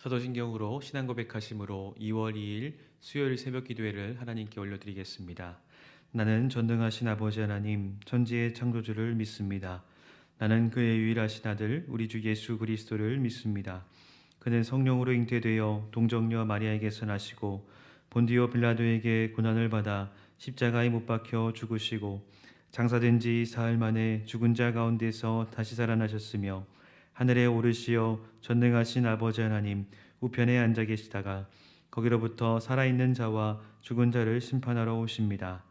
사도신경으로 신앙 고백하심으로 2월 2일 수요일 새벽 기도회를 하나님께 올려드리겠습니다. 나는 전능하신 아버지 하나님, 전지의 창조주를 믿습니다. 나는 그의 유일하신 아들 우리 주 예수 그리스도를 믿습니다. 그는 성령으로 잉태되어 동정녀 마리아에게서 나시고 본디오 빌라도에게 고난을 받아 십자가에 못 박혀 죽으시고 장사된 지 사흘 만에 죽은 자 가운데서 다시 살아나셨으며 하늘에 오르시어 전능하신 아버지 하나님 우편에 앉아 계시다가 거기로부터 살아있는 자와 죽은 자를 심판하러 오십니다.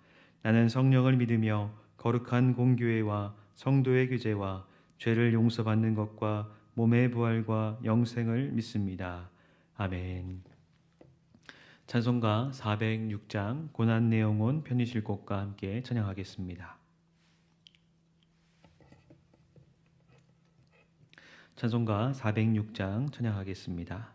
나는 성령을 믿으며 거룩한 공교회와 성도의 규제와 죄를 용서받는 것과 몸의 부활과 영생을 믿습니다. 아멘. 찬송가 406장 고난 내용온 편이실 곡과 함께 찬양하겠습니다. 찬송가 406장 찬양하겠습니다.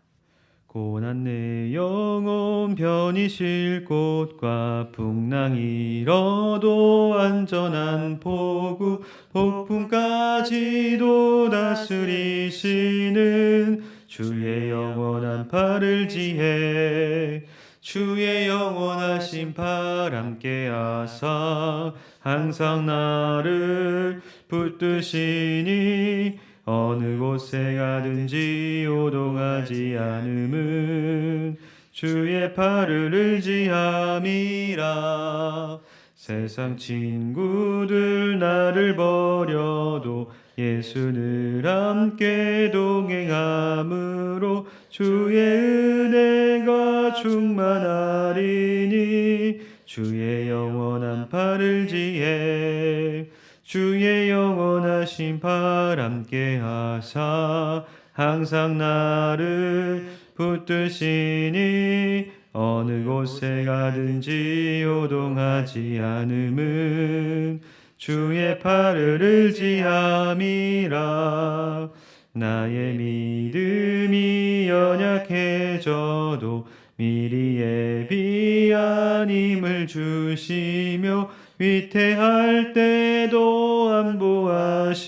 고난 내 영혼 편이실 곳과 풍랑이 일어도 안전한 포구 폭풍까지도 다스리시는 주의 영원한 팔을 지혜 주의 영원하신 팔 함께 하사 항상 나를 붙드시니 어느 곳에 가든지 요동하지 않음은 주의 팔을 의지함이라. 세상 친구들 나를 버려도 예수 늘 함께 동행함으로 주의 은혜가 충만하리니 주의 영원한 팔을 지혜 주의 영원하신 팔 함께 하사 항상 나를 붙드시니 어느 곳에 가든지 요동하지 않음은 주의 팔을 의지함이라. 나의 믿음이 연약해져도 미리 예비한 힘을 주시며 위태할 때도 안보하시는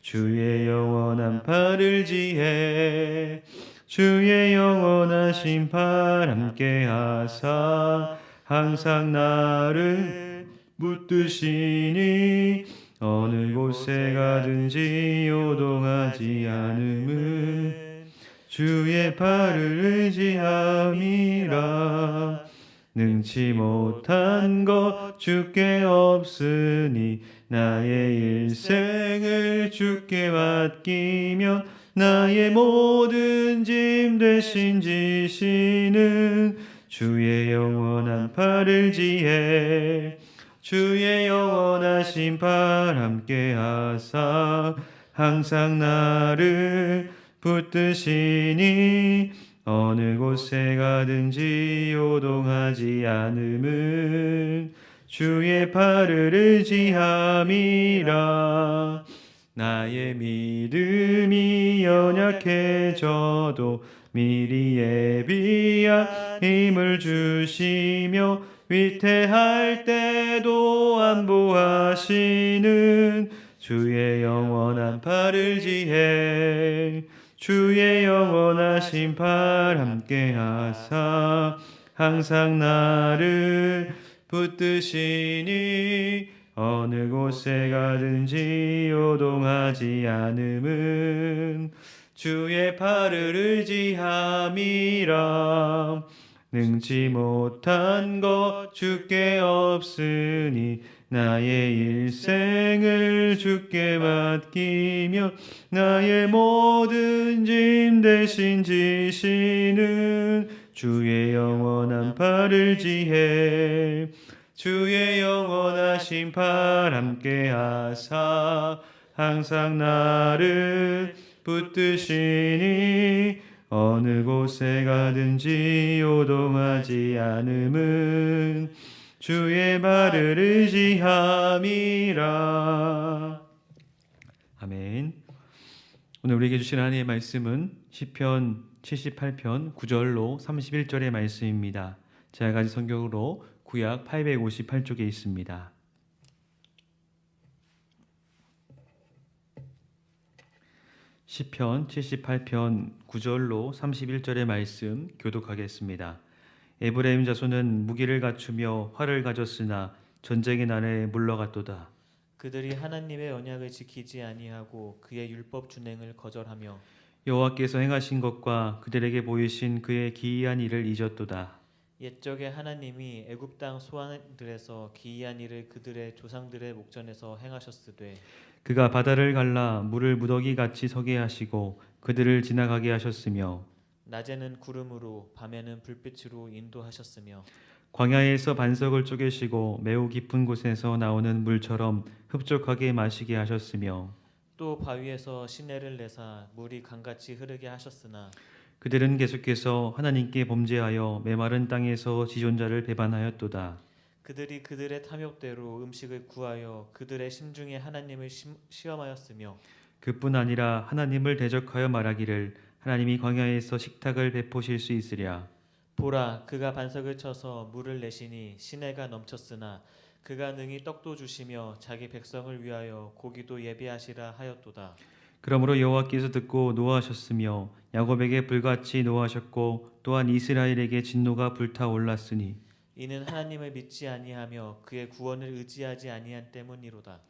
주의 영원한 팔을 지혜 주의 영원하신 팔 함께 하사 항상 나를 붙드시니 어느 곳에 가든지 요동하지 않음은 주의 팔을 의지함이라. 능치 못한 것 주께 없으니 나의 일생을 주께 맡기면 나의 모든 짐 대신 지시는 주의 영원한 팔을 지혜 주의 영원하신 팔 함께 하사 항상 나를 붙드시니 어느 곳에 가든지 요동하지 않음은 주의 팔을 의지함이라. 나의 믿음이 연약해져도 미리 예비한 힘을 주시며 위태할 때도 안보하시는 주의 영원한 팔을 지혜 주의 영원하신 팔 함께 하사 항상 나를 붙드시니 어느 곳에 가든지 요동하지 않음은 주의 팔을 의지함이라. 능치 못한 것 주께 없으니 나의 일생을 주께 맡기며 나의 모든 짐 대신 지시는 주의 영원한 팔을 지혜 주의 영원하신 팔 함께 하사 항상 나를 붙드시니 어느 곳에 가든지 요동하지 않음은 주의 발을 의지함이라. 아멘. 오늘 우리에게 주신 하나님의 말씀은 시편 78편 9절로 31절의 말씀입니다. 제가 가진 성경으로 구약 858쪽에 있습니다. 시편 78편 9절로 31절의 말씀 교독하겠습니다. 에브라임 자손은 무기를 갖추며 활을 가졌으나 전쟁의 날에 물러갔도다. 그들이 하나님의 언약을 지키지 아니하고 그의 율법 준행을 거절하며 여호와께서 행하신 것과 그들에게 보이신 그의 기이한 일을 잊었도다. 옛적에 하나님이 애굽 땅 소환들에서 기이한 일을 그들의 조상들의 목전에서 행하셨으되 그가 바다를 갈라 물을 무더기 같이 서게 하시고 그들을 지나가게 하셨으며 낮에는 구름으로 밤에는 불빛으로 인도하셨으며 광야에서 반석을 쪼개시고 매우 깊은 곳에서 나오는 물처럼 흡족하게 마시게 하셨으며 또 바위에서 시내를 내사 물이 강같이 흐르게 하셨으나 그들은 계속해서 하나님께 범죄하여 메마른 땅에서 지존자를 배반하였도다. 그들이 그들의 탐욕대로 음식을 구하여 그들의 심중에 하나님을 시험하였으며 그뿐 아니라 하나님을 대적하여 말하기를 하나님이 광야에서 식탁을 베푸실 수 있으랴. 보라 그가 반석을 쳐서 물을 내시니 시내가 넘쳤으나 그가 능히 떡도 주시며 자기 백성을 위하여 고기도 예비하시라 하였도다. 그러므로 여호와께서 듣고 노하셨으며 야곱에게 불같이 노하셨고 또한 이스라엘에게 진노가 불타올랐으니 이는 하나님을 믿지 아니하며 그의 구원을 의지하지 아니한 때문이로다.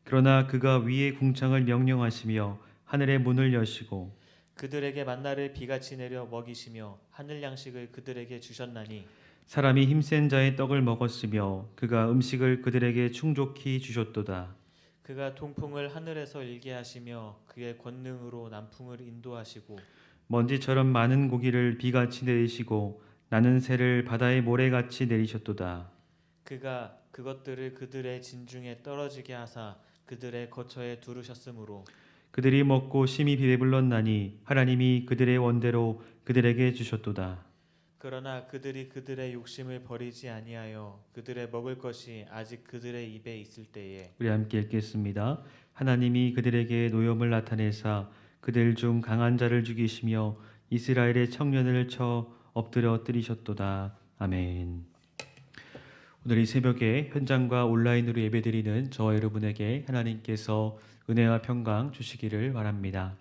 그러나 그가 위의 궁창을 명령하시며 하늘의 문을 여시고 그들에게 만나를 비같이 내려 먹이시며 하늘 양식을 그들에게 주셨나니 사람이 힘센 자의 떡을 먹었으며 그가 음식을 그들에게 충족히 주셨도다. 그가 동풍을 하늘에서 일게 하시며 그의 권능으로 남풍을 인도하시고 먼지처럼 많은 고기를 비같이 내리시고 나는 새를 바다의 모래같이 내리셨도다. 그가 그것들을 그들의 진중에 떨어지게 하사 그들의 거처에 두르셨으므로 그들이 먹고 심히 배불렀나니 하나님이 그들의 원대로 그들에게 주셨도다. 그러나 그들이 그들의 욕심을 버리지 아니하여 그들의 먹을 것이 아직 그들의 입에 있을 때에 우리 함께 읽겠습니다. 하나님이 그들에게 노염을 나타내사 그들 중 강한 자를 죽이시며 이스라엘의 청년을 쳐 엎드려 뜨리셨도다. 아멘. 오늘 이 새벽에 현장과 온라인으로 예배드리는 저와 여러분에게 하나님께서 은혜와 평강 주시기를 바랍니다.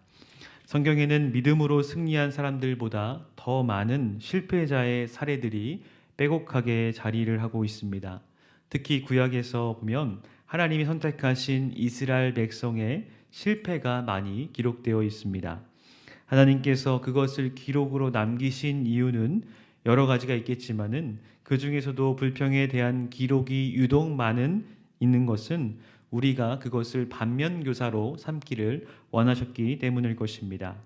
성경에는 믿음으로 승리한 사람들보다 더 많은 실패자의 사례들이 빼곡하게 자리를 하고 있습니다. 특히 구약에서 보면 하나님이 선택하신 이스라엘 백성의 실패가 많이 기록되어 있습니다. 하나님께서 그것을 기록으로 남기신 이유는 여러 가지가 있겠지만은 그 중에서도 불평에 대한 기록이 유독 있는 것은 우리가 그것을 반면교사로 삼기를 원하셨기 때문일 것입니다.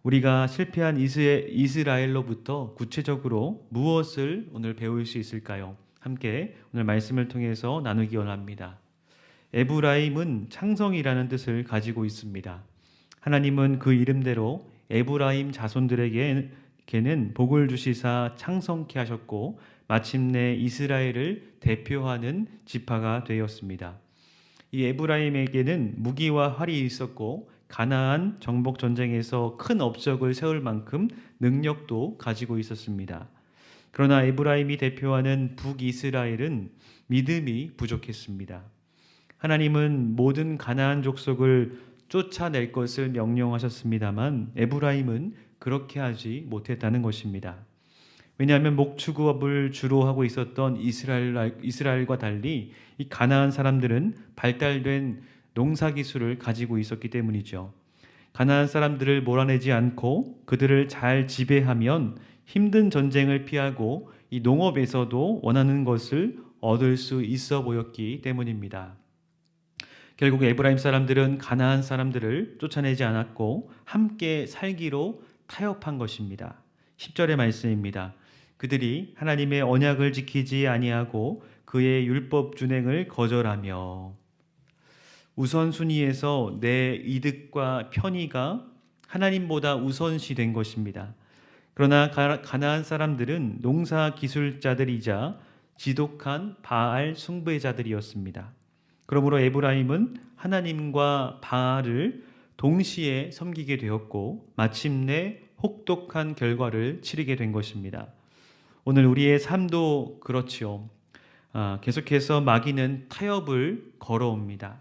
우리가 실패한 이스라엘로부터 구체적으로 무엇을 오늘 배울 수 있을까요? 함께 오늘 말씀을 통해서 나누기 원합니다. 에브라임은 창성이라는 뜻을 가지고 있습니다. 하나님은 그 이름대로 에브라임 자손들에게는 복을 주시사 창성케 하셨고 마침내 이스라엘을 대표하는 지파가 되었습니다. 이 에브라임에게는 무기와 활이 있었고 가나안 정복 전쟁에서 큰 업적을 세울 만큼 능력도 가지고 있었습니다. 그러나 에브라임이 대표하는 북이스라엘은 믿음이 부족했습니다. 하나님은 모든 가나안 족속을 쫓아낼 것을 명령하셨습니다만 에브라임은 그렇게 하지 못했다는 것입니다. 왜냐하면 목축업을 주로 하고 있었던 이스라엘과 달리 이 가나안 사람들은 발달된 농사 기술을 가지고 있었기 때문이죠. 가나안 사람들을 몰아내지 않고 그들을 잘 지배하면 힘든 전쟁을 피하고 이 농업에서도 원하는 것을 얻을 수 있어 보였기 때문입니다. 결국 에브라임 사람들은 가나안 사람들을 쫓아내지 않았고 함께 살기로 타협한 것입니다. 10절의 말씀입니다. 그들이 하나님의 언약을 지키지 아니하고 그의 율법 준행을 거절하며 우선순위에서 내 이득과 편의가 하나님보다 우선시된 것입니다. 그러나 가나안 사람들은 농사 기술자들이자 지독한 바알 숭배자들이었습니다. 그러므로 에브라임은 하나님과 바알을 동시에 섬기게 되었고 마침내 혹독한 결과를 치르게 된 것입니다. 오늘 우리의 삶도 그렇지요. 계속해서 마귀는 타협을 걸어옵니다.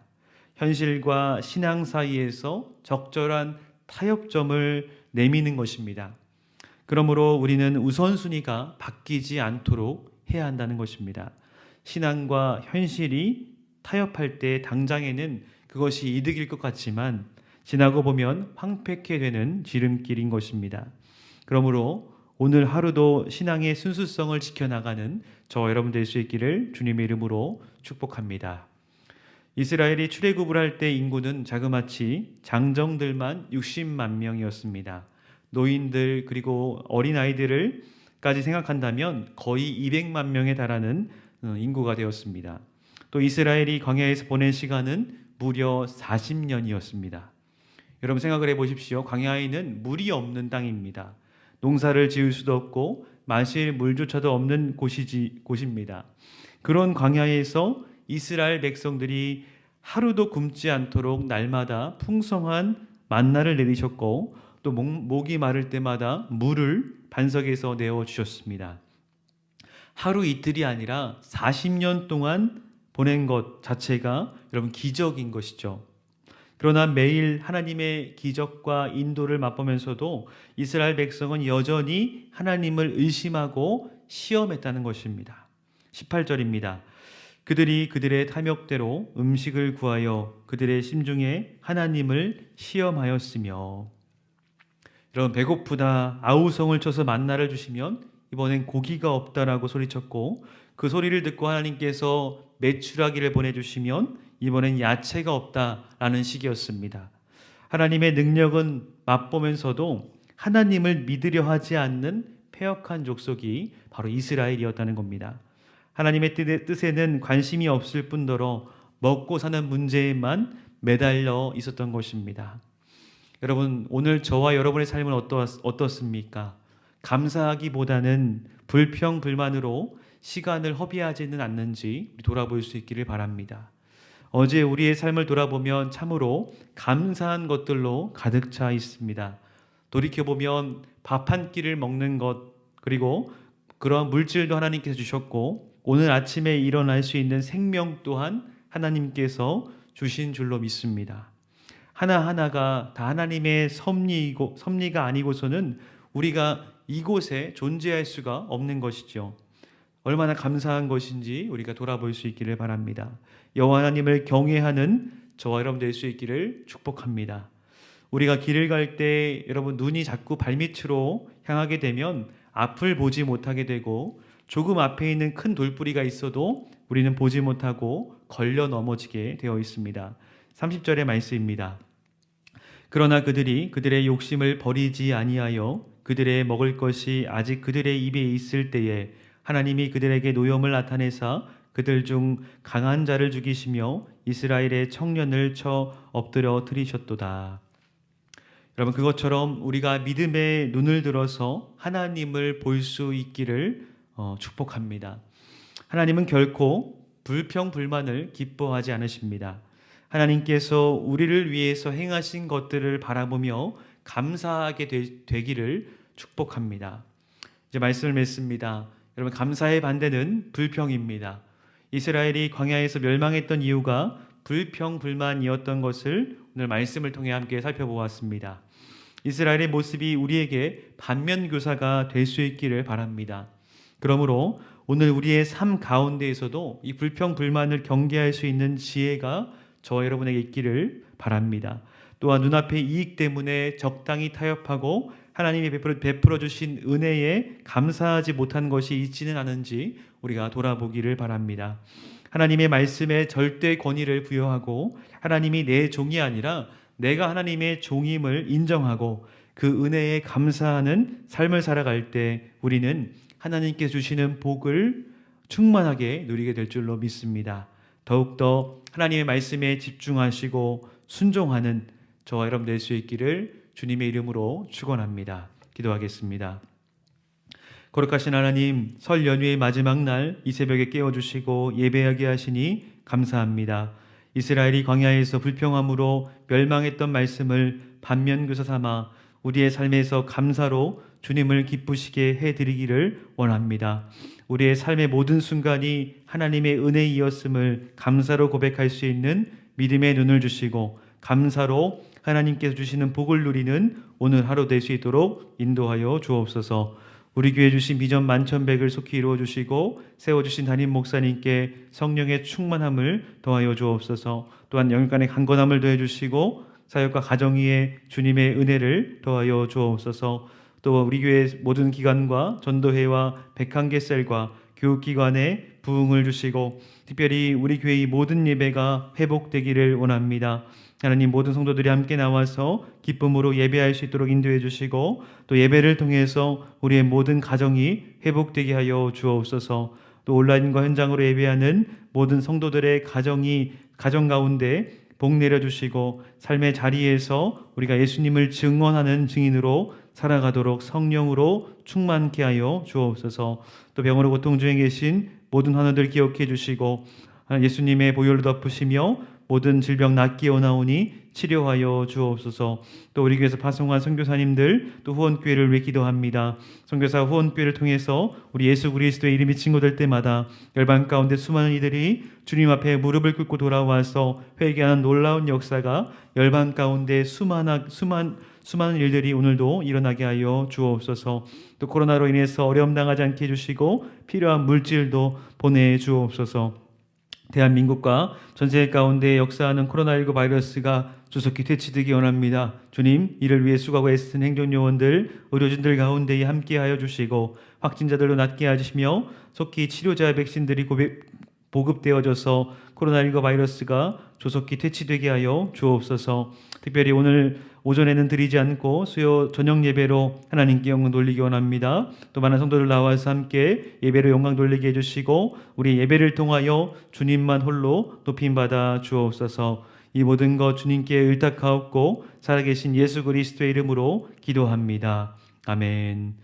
현실과 신앙 사이에서 적절한 타협점을 내미는 것입니다. 그러므로 우리는 우선순위가 바뀌지 않도록 해야 한다는 것입니다. 신앙과 현실이 타협할 때 당장에는 그것이 이득일 것 같지만 지나고 보면 황폐케 되는 지름길인 것입니다. 그러므로 오늘 하루도 신앙의 순수성을 지켜나가는 저와 여러분 될 수 있기를 주님의 이름으로 축복합니다. 이스라엘이 출애굽을 할 때 인구는 자그마치 장정들만 60만 명이었습니다. 노인들 그리고 어린아이들을까지 생각한다면 거의 200만 명에 달하는 인구가 되었습니다. 또 이스라엘이 광야에서 보낸 시간은 무려 40년이었습니다. 여러분 생각을 해보십시오. 광야에는 물이 없는 땅입니다. 농사를 지을 수도 없고 마실 물조차도 없는 곳입니다. 그런 광야에서 이스라엘 백성들이 하루도 굶지 않도록 날마다 풍성한 만나를 내리셨고 또 목이 마를 때마다 물을 반석에서 내어주셨습니다. 하루 이틀이 아니라 40년 동안 보낸 것 자체가 여러분 기적인 것이죠. 그러나 매일 하나님의 기적과 인도를 맛보면서도 이스라엘 백성은 여전히 하나님을 의심하고 시험했다는 것입니다. 18절입니다. 그들이 그들의 탐욕대로 음식을 구하여 그들의 심중에 하나님을 시험하였으며. 여러분 배고프다 아우성을 쳐서 만나를 주시면 이번엔 고기가 없다라고 소리쳤고 그 소리를 듣고 하나님께서 메추라기를 보내주시면 이번엔 야채가 없다라는 식이었습니다. 하나님의 능력은 맛보면서도 하나님을 믿으려 하지 않는 패역한 족속이 바로 이스라엘이었다는 겁니다. 하나님의 뜻에는 관심이 없을 뿐더러 먹고 사는 문제에만 매달려 있었던 것입니다. 여러분 오늘 저와 여러분의 삶은 어떻습니까? 감사하기보다는 불평불만으로 시간을 허비하지는 않는지 돌아볼 수 있기를 바랍니다. 어제 우리의 삶을 돌아보면 참으로 감사한 것들로 가득 차 있습니다. 돌이켜보면 밥 한 끼를 먹는 것 그리고 그런 물질도 하나님께서 주셨고 오늘 아침에 일어날 수 있는 생명 또한 하나님께서 주신 줄로 믿습니다. 하나하나가 다 하나님의 섭리가 아니고서는 우리가 이곳에 존재할 수가 없는 것이죠. 얼마나 감사한 것인지 우리가 돌아볼 수 있기를 바랍니다. 여호와 하나님을 경외하는 저와 여러분 될 수 있기를 축복합니다. 우리가 길을 갈 때 여러분 눈이 자꾸 발밑으로 향하게 되면 앞을 보지 못하게 되고 조금 앞에 있는 큰 돌뿌리가 있어도 우리는 보지 못하고 걸려 넘어지게 되어 있습니다. 30절의 말씀입니다. 그러나 그들이 그들의 욕심을 버리지 아니하여 그들의 먹을 것이 아직 그들의 입에 있을 때에 하나님이 그들에게 노염을 나타내사 그들 중 강한 자를 죽이시며 이스라엘의 청년을 쳐 엎드려 트리셨도다. 여러분 그것처럼 우리가 믿음의 눈을 들어서 하나님을 볼 수 있기를 축복합니다. 하나님은 결코 불평불만을 기뻐하지 않으십니다. 하나님께서 우리를 위해서 행하신 것들을 바라보며 감사하게 되기를 축복합니다. 이제 말씀을 맺습니다. 여러분 감사의 반대는 불평입니다. 이스라엘이 광야에서 멸망했던 이유가 불평불만이었던 것을 오늘 말씀을 통해 함께 살펴보았습니다. 이스라엘의 모습이 우리에게 반면교사가 될 수 있기를 바랍니다. 그러므로 오늘 우리의 삶 가운데에서도 이 불평불만을 경계할 수 있는 지혜가 저와 여러분에게 있기를 바랍니다. 또한 눈앞의 이익 때문에 적당히 타협하고 하나님이 베풀어 주신 은혜에 감사하지 못한 것이 있지는 않은지 우리가 돌아보기를 바랍니다. 하나님의 말씀에 절대 권위를 부여하고 하나님이 내 종이 아니라 내가 하나님의 종임을 인정하고 그 은혜에 감사하는 삶을 살아갈 때 우리는 하나님께 주시는 복을 충만하게 누리게 될 줄로 믿습니다. 더욱더 하나님의 말씀에 집중하시고 순종하는 저와 여러분 될 수 있기를 주님의 이름으로 축원합니다. 기도하겠습니다. 거룩하신 하나님, 설 연휴의 마지막 날 이 새벽에 깨워주시고 예배하게 하시니 감사합니다. 이스라엘이 광야에서 불평함으로 멸망했던 말씀을 반면교사 삼아 우리의 삶에서 감사로 주님을 기쁘시게 해드리기를 원합니다. 우리의 삶의 모든 순간이 하나님의 은혜이었음을 감사로 고백할 수 있는 믿음의 눈을 주시고 감사로 하나님께서 주시는 복을 누리는 오늘 하루 될 수 있도록 인도하여 주옵소서. 우리 교회 주신 비전 만천백을 속히 이루어 주시고 세워주신 담임 목사님께 성령의 충만함을 더하여 주옵소서. 또한 영육간의 강건함을 더해 주시고 사역과 가정 위에 주님의 은혜를 더하여 주옵소서. 또 우리 교회 모든 기관과 전도회와 101개 교육기관에 부흥을 주시고 특별히 우리 교회의 모든 예배가 회복되기를 원합니다. 하나님, 모든 성도들이 함께 나와서 기쁨으로 예배할 수 있도록 인도해 주시고 또 예배를 통해서 우리의 모든 가정이 회복되게 하여 주옵소서. 또 온라인과 현장으로 예배하는 모든 성도들의 가정 가운데 복 내려주시고 삶의 자리에서 우리가 예수님을 증언하는 증인으로 살아가도록 성령으로 충만케 하여 주옵소서. 또 병으로 고통 중에 계신 모든 환우들 기억해 주시고 예수님의 보혈로 덮으시며 모든 질병 낫게 원하오니 치료하여 주옵소서. 또 우리 교회에서 파송한 선교사님들 또 후원교회를 위해 기도합니다. 선교사 후원교회를 통해서 우리 예수 그리스도의 이름이 증거될 때마다 열방 가운데 수많은 이들이 주님 앞에 무릎을 꿇고 돌아와서 회개하는 놀라운 역사가 열방 가운데 수많은 일들이 오늘도 일어나게 하여 주옵소서. 또 코로나로 인해서 어려움 당하지 않게 해주시고 필요한 물질도 보내주옵소서. 대한민국과 전 세계 가운데 역사하는 코로나19 바이러스가 조속히 퇴치되기 원합니다. 주님, 이를 위해 수고하고 애쓰는 행정요원들, 의료진들 가운데에 함께하여 주시고 확진자들로 낫게 해주시며 속히 치료자 백신들이 보급되어져서 코로나19 바이러스가 조속히 퇴치되게 하여 주옵소서. 특별히 오늘 오전에는 드리지 않고 수요 저녁 예배로 하나님께 영광 돌리기 원합니다. 또 많은 성도들 나와서 함께 예배로 영광 돌리게 해주시고 우리 예배를 통하여 주님만 홀로 높임받아 주옵소서. 이 모든 것 주님께 의탁하옵고 살아계신 예수 그리스도의 이름으로 기도합니다. 아멘.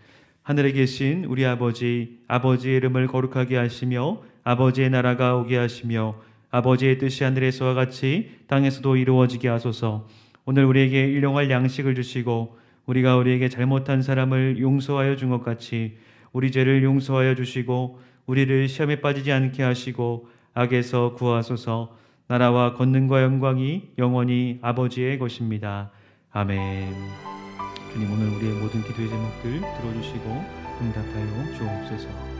하늘에 계신 우리 아버지, 아버지의 이름을 거룩하게 하시며 아버지의 나라가 오게 하시며 아버지의 뜻이 하늘에서와 같이 땅에서도 이루어지게 하소서. 오늘 우리에게 일용할 양식을 주시고 우리가 우리에게 잘못한 사람을 용서하여 준 것 같이 우리 죄를 용서하여 주시고 우리를 시험에 빠지지 않게 하시고 악에서 구하소서. 나라와 권능과 영광이 영원히 아버지의 것입니다. 아멘. 주님, 오늘 우리의 모든 기도의 제목들 들어주시고 응답하여 주옵소서.